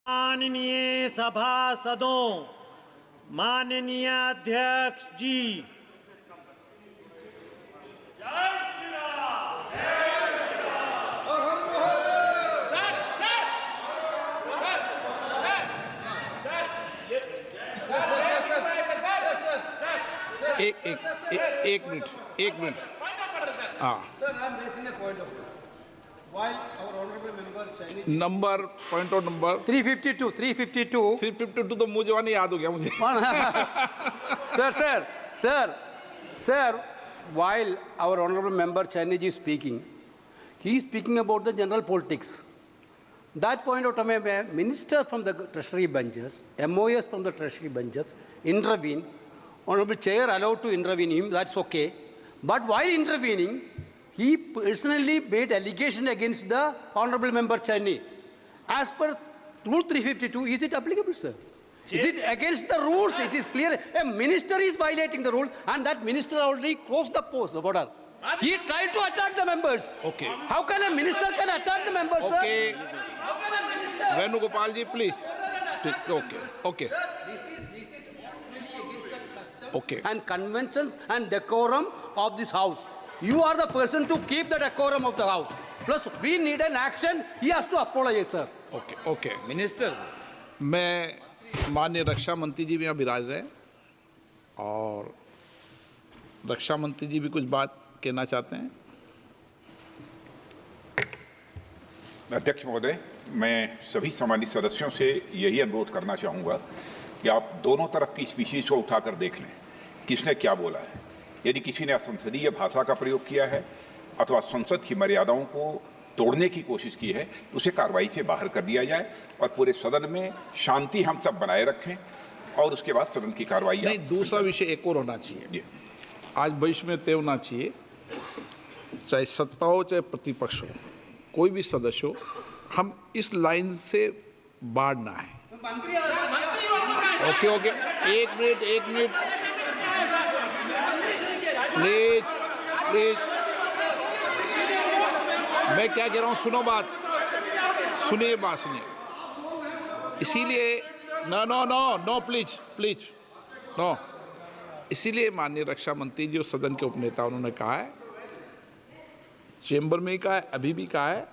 माननीय सभासदों, माननीय अध्यक्ष जी, एक मिनट हाँ Sir, I am raising a point of view. While our honorable member Chinese number point of number 352 352 तो मुझे जवानी याद हो गया मुझे Sir, while our honorable member Chinese is speaking, he is speaking about the general politics. That point of time, a minister from the treasury benches, MOS from the treasury benches, intervene. Honorable Chair allowed to intervene him, that's okay. But while intervening, he personally made allegation against the honorable member Chinese. As per Rule 352, is it applicable, sir? Is it against the rules? It is clear. A minister is violating the rule, and that minister already closed the post, the border. He tried to attack the members. Okay. How can a minister can attack the members, Okay. sir? How can a minister? Venugopal ji please okay This is actually against the customs Okay. and conventions and decorum of this house. You are the person to keep the decorum of the house. Plus, we need an action. He has to apologize, sir. Okay minister मैं माननीय रक्षा मंत्री जी भी यहाँ विराज रहे हैं और रक्षा मंत्री जी भी कुछ बात कहना चाहते हैं। अध्यक्ष महोदय, मैं सभी सम्मानित सदस्यों से यही अनुरोध करना चाहूँगा कि आप दोनों तरफ की इस विषय को उठाकर देख लें, किसने क्या बोला है। यदि किसी ने असंसदीय भाषा का प्रयोग किया है अथवा संसद की मर्यादाओं को तोड़ने की कोशिश की है, उसे कार्रवाई से बाहर कर दिया जाए और पूरे सदन में शांति हम सब बनाए रखें और उसके बाद सदन की कार्रवाई। नहीं, दूसरा विषय एक और होना चाहिए, आज भविष्य में तय होना चाहिए, चाहे सत्ता हो चाहे प्रतिपक्ष हो, कोई भी सदस्य हो, हम इस लाइन से बाहर ना है। ओके एक मिनट प्लीज मैं क्या कह रहा हूँ, सुनिए बात इसीलिए नो प्लीज नो। इसीलिए माननीय रक्षा मंत्री जी और सदन के उपनेता उन्होंने कहा है, चेंबर में ही कहा है, अभी भी कहा है,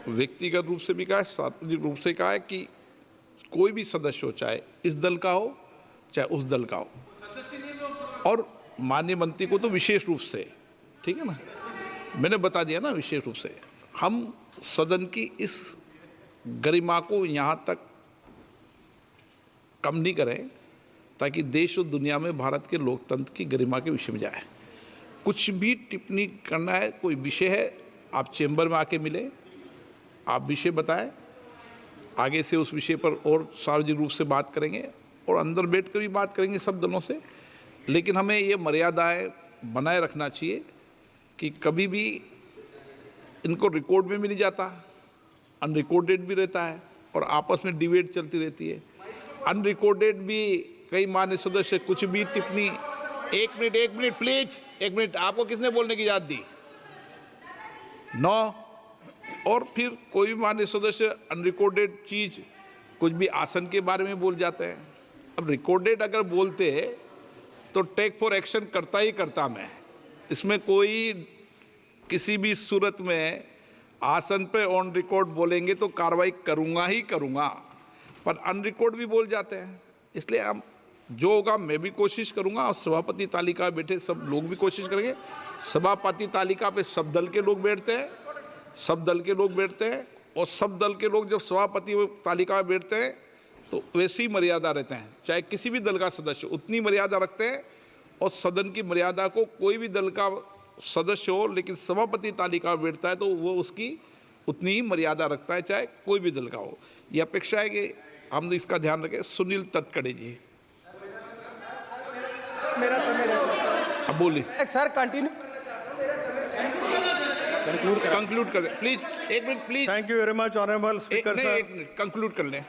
व्यक्तिगत रूप से भी कहा है, सार्वजनिक रूप से कहा है कि कोई भी सदस्य हो, चाहे इस दल का हो चाहे उस दल का हो, और माननीय मंत्री को तो विशेष रूप से, ठीक है ना, मैंने बता दिया ना, विशेष रूप से हम सदन की इस गरिमा को यहाँ तक कम नहीं करें ताकि देश और दुनिया में भारत के लोकतंत्र की गरिमा के विषय में जाए। कुछ भी टिप्पणी करना है, कोई विषय है, आप चेंबर में आके मिले, आप विषय बताएं, आगे से उस विषय पर और सार्वजनिक रूप से बात करेंगे और अंदर बैठ कर भी बात करेंगे सब दलों से। लेकिन हमें ये मर्यादाएं बनाए रखना चाहिए कि कभी भी इनको रिकॉर्ड में भी नहीं जाता, अनरिकॉर्डेड भी रहता है और आपस में डिबेट चलती रहती है। अनरिकॉर्डेड भी कई मान्य सदस्य कुछ भी टिप्पणी, एक मिनट प्लीज, एक मिनट, आपको किसने बोलने की इजाज़त दी? नो। और फिर कोई भी मान्य सदस्य अनरिकॉर्डेड चीज़ कुछ भी आसन के बारे में बोल जाते हैं। अब रिकॉर्डेड अगर बोलते हैं तो टेक फॉर एक्शन करता ही करता मैं, इसमें कोई किसी भी सूरत में आसन पे ऑन रिकॉर्ड बोलेंगे तो कार्रवाई करूंगा ही करूंगा, पर अनरिकॉर्ड भी बोल जाते हैं। इसलिए हम जो होगा मैं भी कोशिश करूंगा और सभापति तालिका बैठे सब लोग भी कोशिश करेंगे। सभापति तालिका पे सब दल के लोग बैठते हैं, और सब दल के लोग जब सभापति तालिका में बैठते हैं तो वैसी ही मर्यादा रहते हैं, चाहे किसी भी दल का सदस्य उतनी मर्यादा रखते हैं, और सदन की मर्यादा को कोई भी दल का सदस्य हो लेकिन सभापति तालिका में बैठता है तो वो उसकी उतनी ही मर्यादा रखता है, चाहे कोई भी दल का हो। ये अपेक्षा है कि हम इसका ध्यान रखें। सुनील तटकड़े जी, मेरा समय अब बोलिए सर, कंटिन्यू कंक्लूड कर दें प्लीज, एक minute please. Thank you very much honourable speaker sir. एक मिनट कंक्लूड कर लें।